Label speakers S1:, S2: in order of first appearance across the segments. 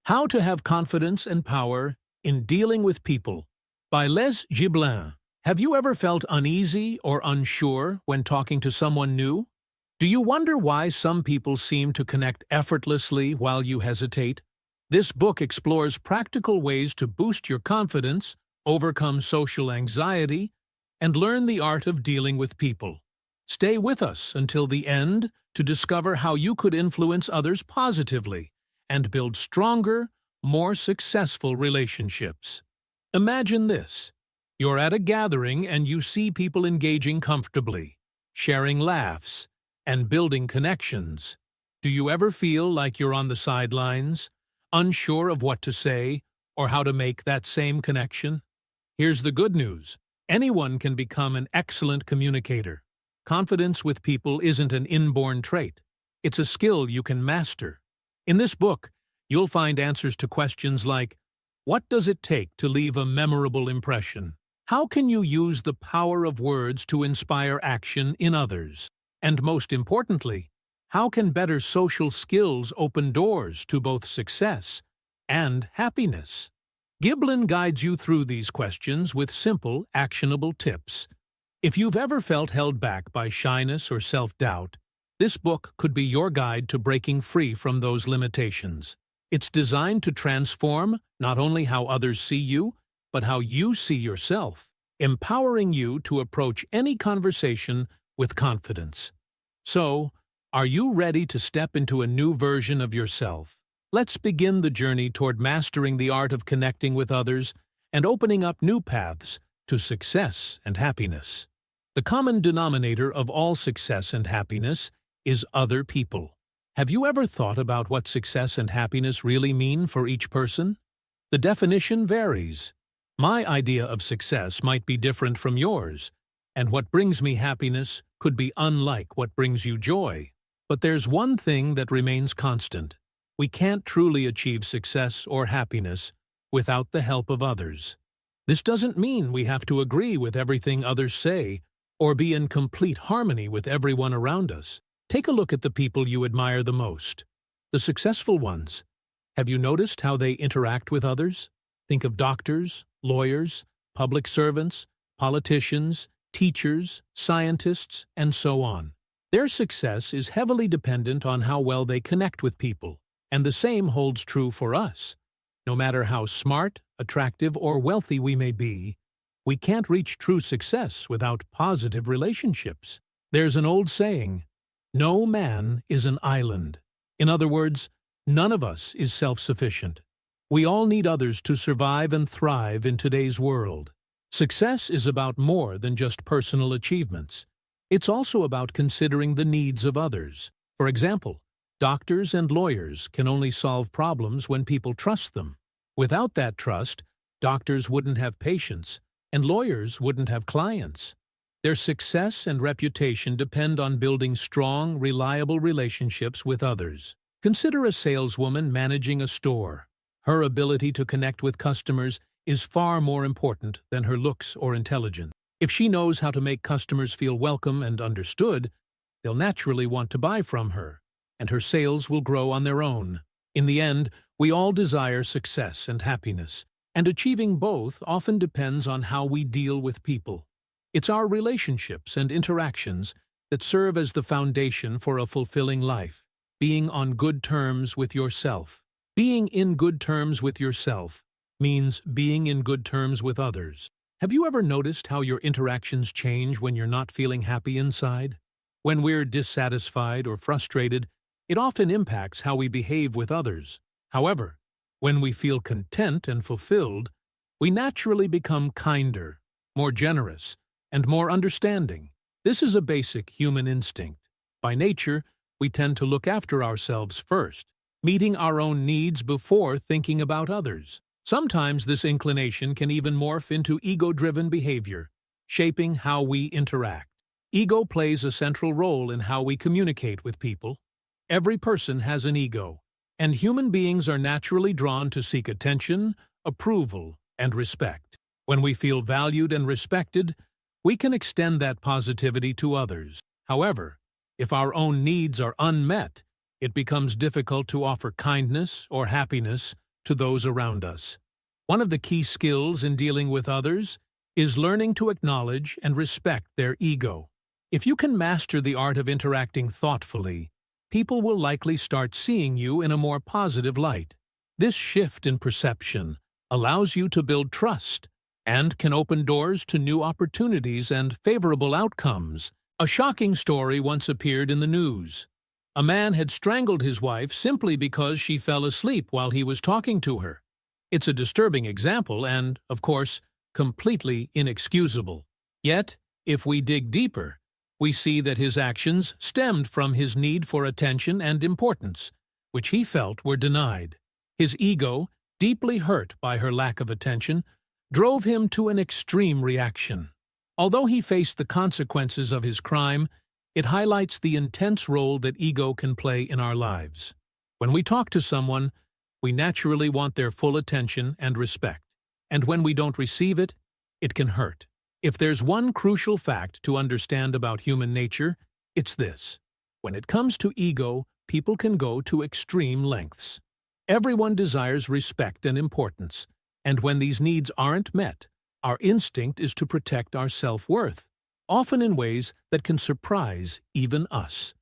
S1: How to Have Confidence and Power in Dealing with People by Giblin. Have you ever felt uneasy or unsure when talking to someone new? Do you wonder why some people seem to connect effortlessly while you hesitate? This book explores practical ways to boost your confidence, overcome social anxiety, and learn the art of dealing with people. Stay with us until the end to discover how you could influence others positively and build stronger, more successful relationships. Imagine this. You're at a gathering and you see people engaging comfortably, sharing laughs, and building connections. Do you ever feel like you're on the sidelines, unsure of what to say or how to make that same connection? Here's the good news. Anyone can become an excellent communicator. Confidence with people isn't an inborn trait. It's a skill you can master. In this book, you'll find answers to questions like, what does it take to leave a memorable impression? How can you use the power of words to inspire action in others? And most importantly, how can better social skills open doors to both success and happiness? Giblin guides you through these questions with simple, actionable tips. If you've ever felt held back by shyness or self-doubt, this book could be your guide to breaking free from those limitations. It's designed to transform not only how others see you, but how you see yourself, empowering you to approach any conversation with confidence. So, are you ready to step into a new version of yourself? Let's begin the journey toward mastering the art of connecting with others and opening up new paths to success and happiness. The common denominator of all success and happiness is other people. Have you ever thought about what success and happiness really mean for each person? The definition varies. My idea of success might be different from yours, and what brings me happiness could be unlike what brings you joy. But there's one thing that remains constant. We can't truly achieve success or happiness without the help of others. This doesn't mean we have to agree with everything others say or be in complete harmony with everyone around us. Take a look at the people you admire the most, the successful ones. Have you noticed how they interact with others? Think of doctors, lawyers, public servants, politicians, teachers, scientists, and so on. Their success is heavily dependent on how well they connect with people, and the same holds true for us. No matter how smart, attractive, or wealthy we may be, we can't reach true success without positive relationships. There's an old saying, no man is an island. In other words, none of us is self-sufficient. We all need others to survive and thrive in today's world. Success is about more than just personal achievements. It's also about considering the needs of others. For example, doctors and lawyers can only solve problems when people trust them. Without that trust, doctors wouldn't have patients, and lawyers wouldn't have clients. Their success and reputation depend on building strong, reliable relationships with others. Consider a saleswoman managing a store. Her ability to connect with customers is far more important than her looks or intelligence. If she knows how to make customers feel welcome and understood, they'll naturally want to buy from her, and her sales will grow on their own. In the end, we all desire success and happiness, and achieving both often depends on how we deal with people. It's our relationships and interactions that serve as the foundation for a fulfilling life. Being on good terms with yourself. Being in good terms with yourself means being in good terms with others. Have you ever noticed how your interactions change when you're not feeling happy inside? When we're dissatisfied or frustrated, it often impacts how we behave with others. However, when we feel content and fulfilled, we naturally become kinder, more generous, and more understanding. This is a basic human instinct. By nature, we tend to look after ourselves first, meeting our own needs before thinking about others. Sometimes this inclination can even morph into ego-driven behavior, shaping how we interact. Ego plays a central role in how we communicate with people. Every person has an ego, and human beings are naturally drawn to seek attention, approval, and respect. When we feel valued and respected, we can extend that positivity to others. However, if our own needs are unmet, it becomes difficult to offer kindness or happiness to those around us. One of the key skills in dealing with others is learning to acknowledge and respect their ego. If you can master the art of interacting thoughtfully, people will likely start seeing you in a more positive light. This shift in perception allows you to build trust and can open doors to new opportunities and favorable outcomes. A shocking story once appeared in the news. A man had strangled his wife simply because she fell asleep while he was talking to her. It's a disturbing example and, of course, completely inexcusable. Yet, if we dig deeper, we see that his actions stemmed from his need for attention and importance, which he felt were denied. His ego, deeply hurt by her lack of attention, drove him to an extreme reaction. Although he faced the consequences of his crime, it highlights the intense role that ego can play in our lives. When we talk to someone, we naturally want their full attention and respect, and when we don't receive it, it can hurt. If there's one crucial fact to understand about human nature, it's this. When it comes to ego, people can go to extreme lengths. Everyone desires respect and importance, and when these needs aren't met, our instinct is to protect our self-worth, often in ways that can surprise even us.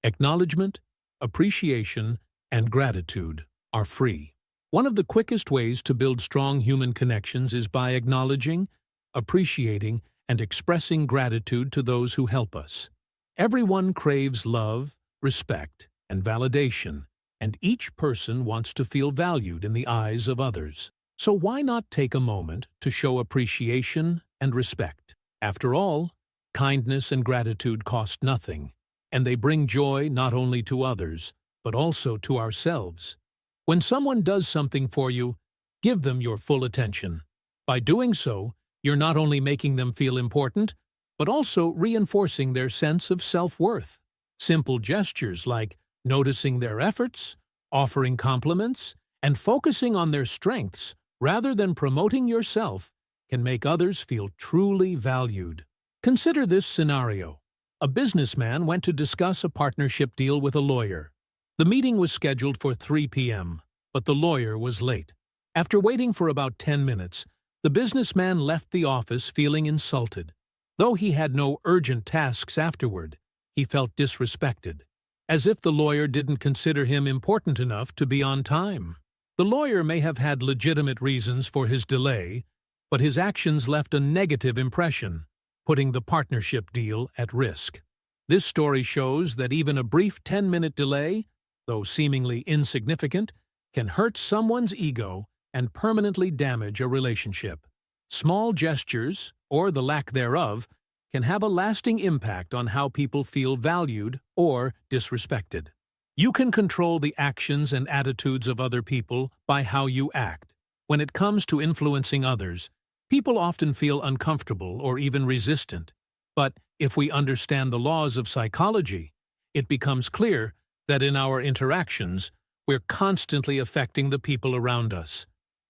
S1: Acknowledgement, appreciation, and gratitude are free. One of the quickest ways to build strong human connections is by acknowledging, appreciating, and expressing gratitude to those who help us. Everyone craves love, respect, and validation, and each person wants to feel valued in the eyes of others. So why not take a moment to show appreciation and respect? After all, kindness and gratitude cost nothing, and they bring joy not only to others, but also to ourselves. When someone does something for you, give them your full attention. By doing so, you're not only making them feel important, but also reinforcing their sense of self-worth. Simple gestures like noticing their efforts, offering compliments, and focusing on their strengths rather than promoting yourself can make others feel truly valued. Consider this scenario. A businessman went to discuss a partnership deal with a lawyer. The meeting was scheduled for 3 p.m., but the lawyer was late. After waiting for about 10 minutes, the businessman left the office feeling insulted. Though he had no urgent tasks afterward, he felt disrespected, as if the lawyer didn't consider him important enough to be on time. The lawyer may have had legitimate reasons for his delay, but his actions left a negative impression, putting the partnership deal at risk. This story shows that even a brief 10-minute delay, though seemingly insignificant, can hurt someone's ego and permanently damage a relationship. Small gestures, or the lack thereof, can have a lasting impact on how people feel valued or disrespected. You can control the actions and attitudes of other people by how you act. When it comes to influencing others, people often feel uncomfortable or even resistant. But if we understand the laws of psychology, it becomes clear that in our interactions, we're constantly affecting the people around us.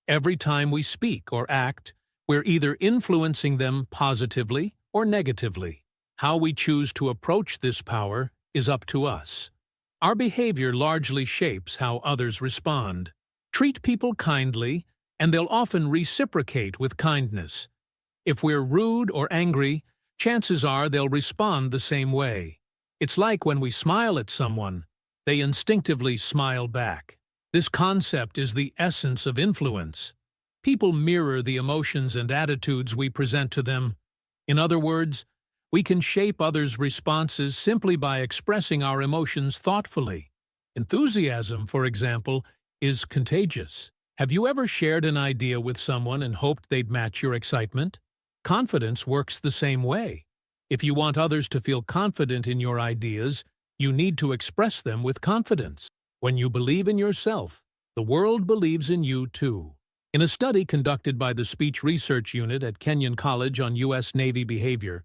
S1: Every time we speak or act, we're either influencing them positively or negatively. How we choose to approach this power is up to us. Our behavior largely shapes how others respond. Treat people kindly, and they'll often reciprocate with kindness. If we're rude or angry, chances are they'll respond the same way. It's like when we smile at someone, they instinctively smile back. This concept is the essence of influence. People mirror the emotions and attitudes we present to them. In other words, we can shape others' responses simply by expressing our emotions thoughtfully. Enthusiasm, for example, is contagious. Have you ever shared an idea with someone and hoped they'd match your excitement? Confidence works the same way. If you want others to feel confident in your ideas, you need to express them with confidence. When you believe in yourself, the world believes in you too. In a study conducted by the Speech Research Unit at Kenyon College on U.S. Navy behavior,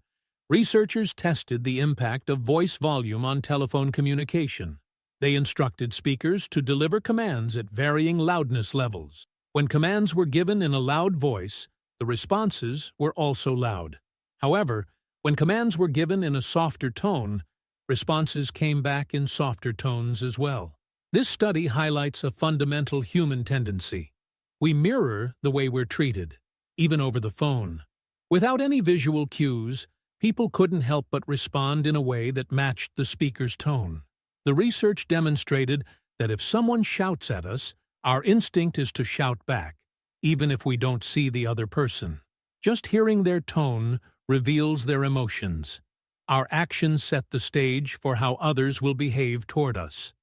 S1: researchers tested the impact of voice volume on telephone communication. They instructed speakers to deliver commands at varying loudness levels. When commands were given in a loud voice, the responses were also loud. However, when commands were given in a softer tone, responses came back in softer tones as well. This study highlights a fundamental human tendency. We mirror the way we're treated, even over the phone. Without any visual cues, people couldn't help but respond in a way that matched the speaker's tone. The research demonstrated that if someone shouts at us, our instinct is to shout back, even if we don't see the other person. Just hearing their tone reveals their emotions. Our actions set the stage for how others will behave toward us.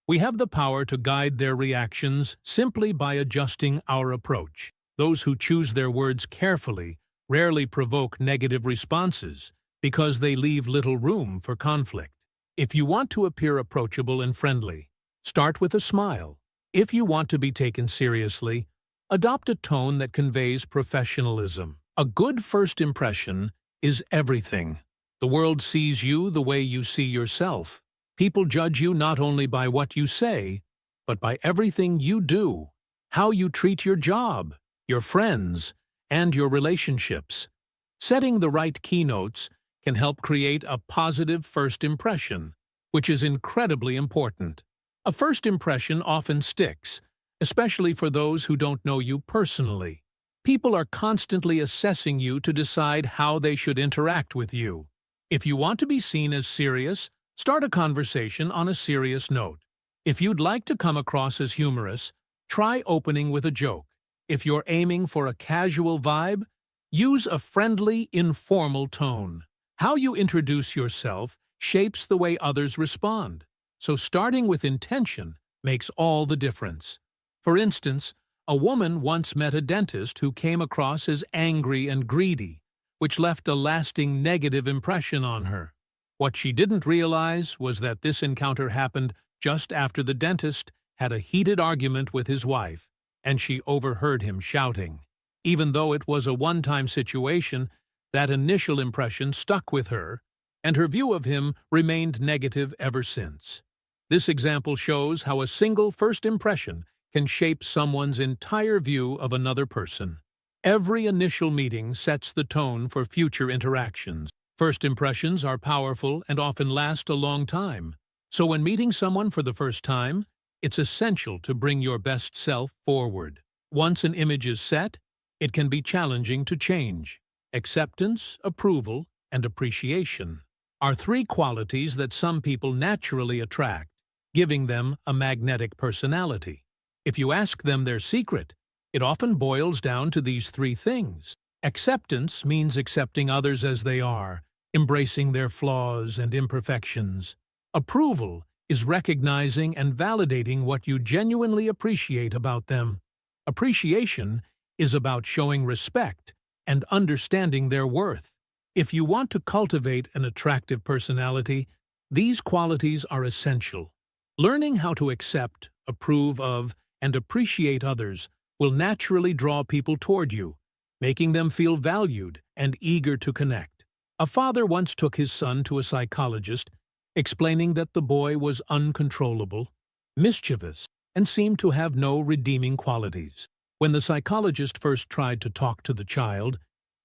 S1: We have the power to guide their reactions simply by adjusting our approach. Those who choose their words carefully rarely provoke negative responses because they leave little room for conflict. If you want to appear approachable and friendly, start with a smile. If you want to be taken seriously, adopt a tone that conveys professionalism. A good first impression is everything. The world sees you the way you see yourself. People judge you not only by what you say, but by everything you do, how you treat your job, your friends, and your relationships. Setting the right keynotes can help create a positive first impression, which is incredibly important. A first impression often sticks, especially for those who don't know you personally. People are constantly assessing you to decide how they should interact with you. If you want to be seen as serious, start a conversation on a serious note. If you'd like to come across as humorous, try opening with a joke. If you're aiming for a casual vibe, use a friendly, informal tone. How you introduce yourself shapes the way others respond, so starting with intention makes all the difference. For instance, a woman once met a dentist who came across as angry and greedy, which left a lasting negative impression on her. What she didn't realize was that this encounter happened just after the dentist had a heated argument with his wife, and she overheard him shouting. Even though it was a one-time situation, that initial impression stuck with her, and her view of him remained negative ever since. This example shows how a single first impression can shape someone's entire view of another person. Every initial meeting sets the tone for future interactions. First impressions are powerful and often last a long time. So when meeting someone for the first time, it's essential to bring your best self forward. Once an image is set, it can be challenging to change. Acceptance, approval, and appreciation are three qualities that some people naturally attract, giving them a magnetic personality. If you ask them their secret, it often boils down to these three things. Acceptance means accepting others as they are, embracing their flaws and imperfections. Approval is recognizing and validating what you genuinely appreciate about them. Appreciation is about showing respect and understanding their worth. If you want to cultivate an attractive personality, these qualities are essential. Learning how to accept, approve of, and appreciate others will naturally draw people toward you, making them feel valued and eager to connect. A father once took his son to a psychologist, explaining that the boy was uncontrollable, mischievous, and seemed to have no redeeming qualities. When the psychologist first tried to talk to the child,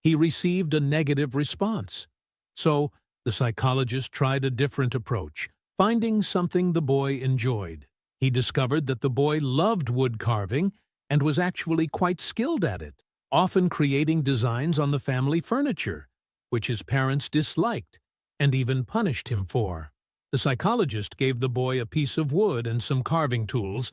S1: he received a negative response. So, the psychologist tried a different approach, finding something the boy enjoyed. He discovered that the boy loved wood carving and was actually quite skilled at it, often creating designs on the family furniture, which his parents disliked and even punished him for. The psychologist gave the boy a piece of wood and some carving tools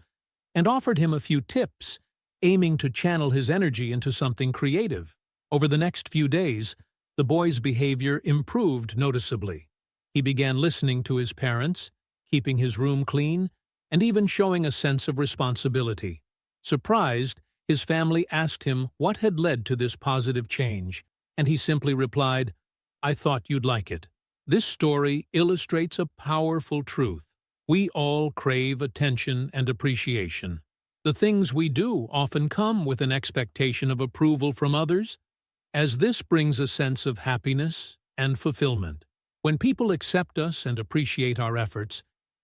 S1: and offered him a few tips, aiming to channel his energy into something creative. Over the next few days, the boy's behavior improved noticeably. He began listening to his parents, keeping his room clean, and even showing a sense of responsibility. Surprised, his family asked him what had led to this positive change, and he simply replied, "I thought you'd like it." This story illustrates a powerful truth. We all crave attention and appreciation. The things we do often come with an expectation of approval from others, as this brings a sense of happiness and fulfillment. When people accept us and appreciate our efforts,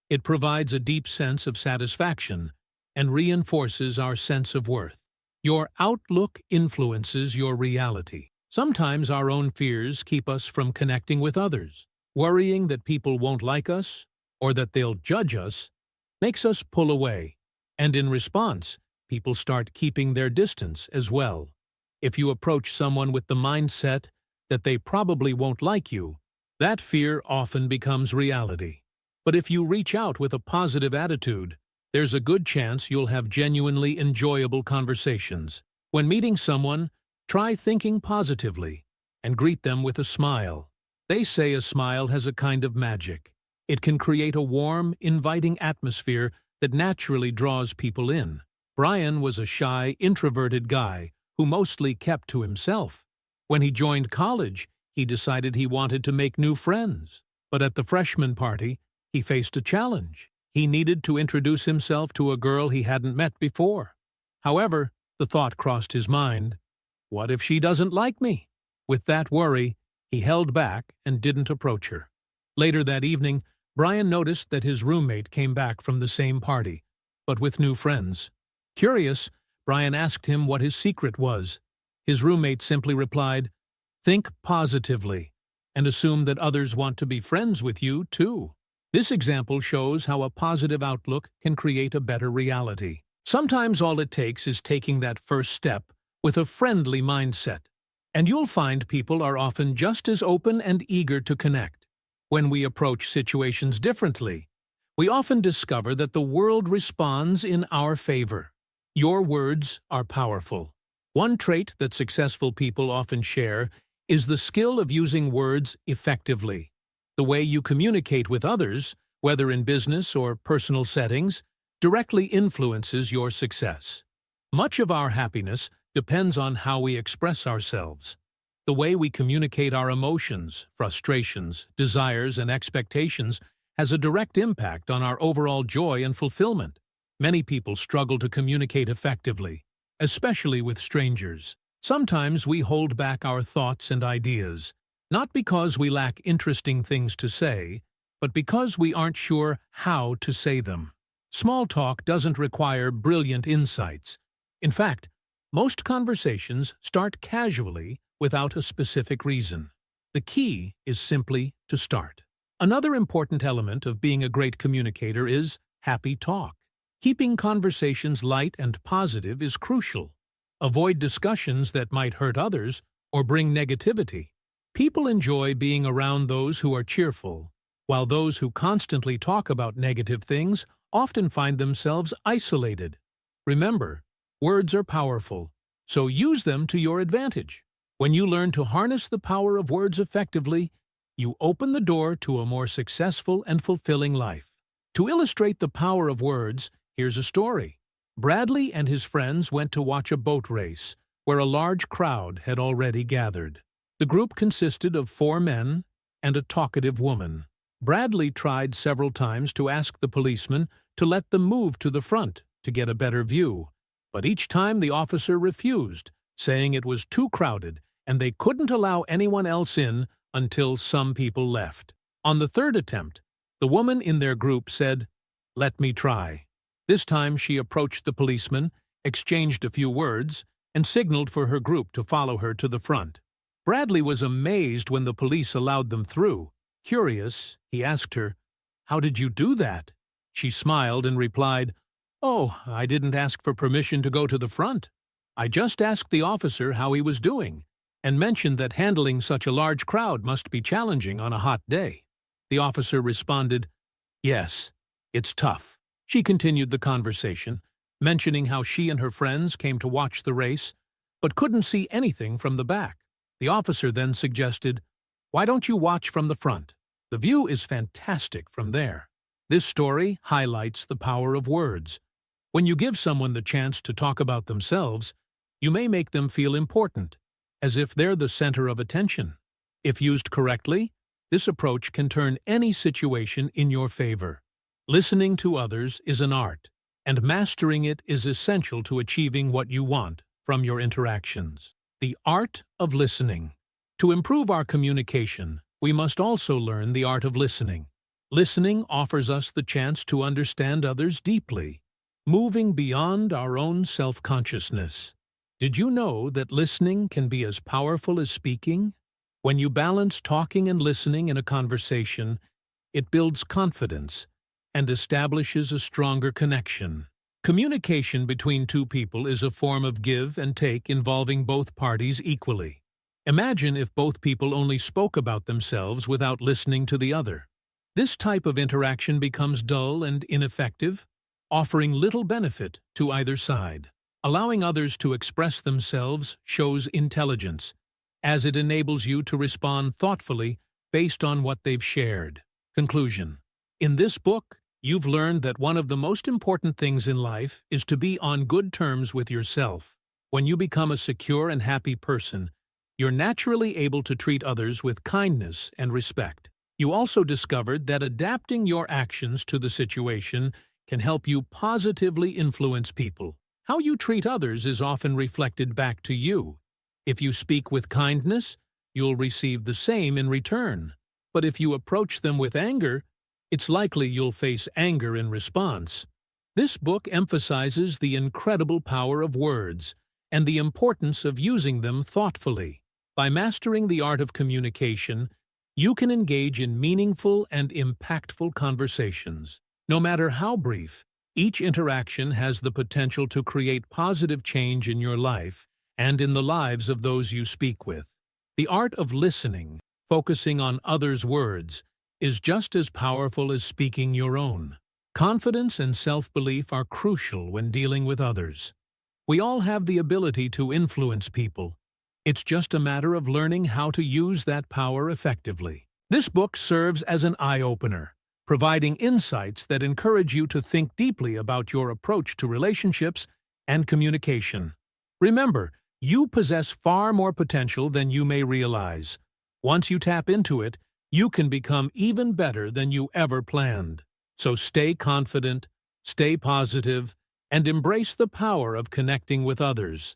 S1: it provides a deep sense of satisfaction and reinforces our sense of worth. Your outlook influences your reality. Sometimes our own fears keep us from connecting with others. Worrying that people won't like us or that they'll judge us makes us pull away, and in response, people start keeping their distance as well. If you approach someone with the mindset that they probably won't like you, that fear often becomes reality. But if you reach out with a positive attitude, there's a good chance you'll have genuinely enjoyable conversations. When meeting someone, try thinking positively and greet them with a smile. They say a smile has a kind of magic. It can create a warm, inviting atmosphere that naturally draws people in. Brian was a shy, introverted guy who mostly kept to himself. When he joined college, he decided he wanted to make new friends. But at the freshman party, he faced a challenge. He needed to introduce himself to a girl he hadn't met before. However, the thought crossed his mind, what if she doesn't like me? With that worry, he held back and didn't approach her. Later that evening, Brian noticed that his roommate came back from the same party, but with new friends. Curious, Brian asked him what his secret was. His roommate simply replied, "Think positively, and assume that others want to be friends with you, too." This example shows how a positive outlook can create a better reality. Sometimes all it takes is taking that first step with a friendly mindset, and you'll find people are often just as open and eager to connect. When we approach situations differently, we often discover that the world responds in our favor. Your words are powerful. One trait that successful people often share is the skill of using words effectively. The way you communicate with others, whether in business or personal settings, directly influences your success. Much of our happiness depends on how we express ourselves. The way we communicate our emotions, frustrations, desires, and expectations has a direct impact on our overall joy and fulfillment. Many people struggle to communicate effectively, especially with strangers. Sometimes we hold back our thoughts and ideas, not because we lack interesting things to say, but because we aren't sure how to say them. Small talk doesn't require brilliant insights. In fact, most conversations start casually without a specific reason. The key is simply to start. Another important element of being a great communicator is happy talk. Keeping conversations light and positive is crucial. Avoid discussions that might hurt others or bring negativity. People enjoy being around those who are cheerful, while those who constantly talk about negative things often find themselves isolated. Remember, words are powerful, so use them to your advantage. When you learn to harness the power of words effectively, you open the door to a more successful and fulfilling life. To illustrate the power of words, here's a story. Bradley and his friends went to watch a boat race, where a large crowd had already gathered. The group consisted of 4 men and a talkative woman. Bradley tried several times to ask the policeman to let them move to the front to get a better view, but each time the officer refused, saying it was too crowded and they couldn't allow anyone else in until some people left. On the 3rd attempt, the woman in their group said, "Let me try." This time she approached the policeman, exchanged a few words, and signaled for her group to follow her to the front. Bradley was amazed when the police allowed them through. Curious, he asked her, "How did you do that?" She smiled and replied, "Oh, I didn't ask for permission to go to the front. I just asked the officer how he was doing, and mentioned that handling such a large crowd must be challenging on a hot day." The officer responded, "Yes, it's tough." She continued the conversation, mentioning how she and her friends came to watch the race, but couldn't see anything from the back. The officer then suggested, "Why don't you watch from the front? The view is fantastic from there." This story highlights the power of words. When you give someone the chance to talk about themselves, you may make them feel important, as if they're the center of attention. If used correctly, this approach can turn any situation in your favor. Listening to others is an art, and mastering it is essential to achieving what you want from your interactions. The art of listening. To improve our communication, we must also learn the art of listening. Listening offers us the chance to understand others deeply, moving beyond our own self-consciousness. Did you know that listening can be as powerful as speaking? When you balance talking and listening in a conversation, it builds confidence and establishes a stronger connection. Communication between two people is a form of give and take involving both parties equally. Imagine if both people only spoke about themselves without listening to the other. This type of interaction becomes dull and ineffective, offering little benefit to either side. Allowing others to express themselves shows intelligence, as it enables you to respond thoughtfully based on what they've shared. Conclusion. In this book, you've learned that one of the most important things in life is to be on good terms with yourself. When you become a secure and happy person, you're naturally able to treat others with kindness and respect. You also discovered that adapting your actions to the situation can help you positively influence people. How you treat others is often reflected back to you. If you speak with kindness, you'll receive the same in return. But if you approach them with anger, it's likely you'll face anger in response. This book emphasizes the incredible power of words and the importance of using them thoughtfully. By mastering the art of communication, you can engage in meaningful and impactful conversations. No matter how brief, each interaction has the potential to create positive change in your life and in the lives of those you speak with. The art of listening, focusing on others' words, is just as powerful as speaking your own. Confidence and self-belief are crucial when dealing with others. We all have the ability to influence people. It's just a matter of learning how to use that power effectively. This book serves as an eye-opener, providing insights that encourage you to think deeply about your approach to relationships and communication. Remember, you possess far more potential than you may realize. Once you tap into it, you can become even better than you ever planned. So stay confident, stay positive, and embrace the power of connecting with others.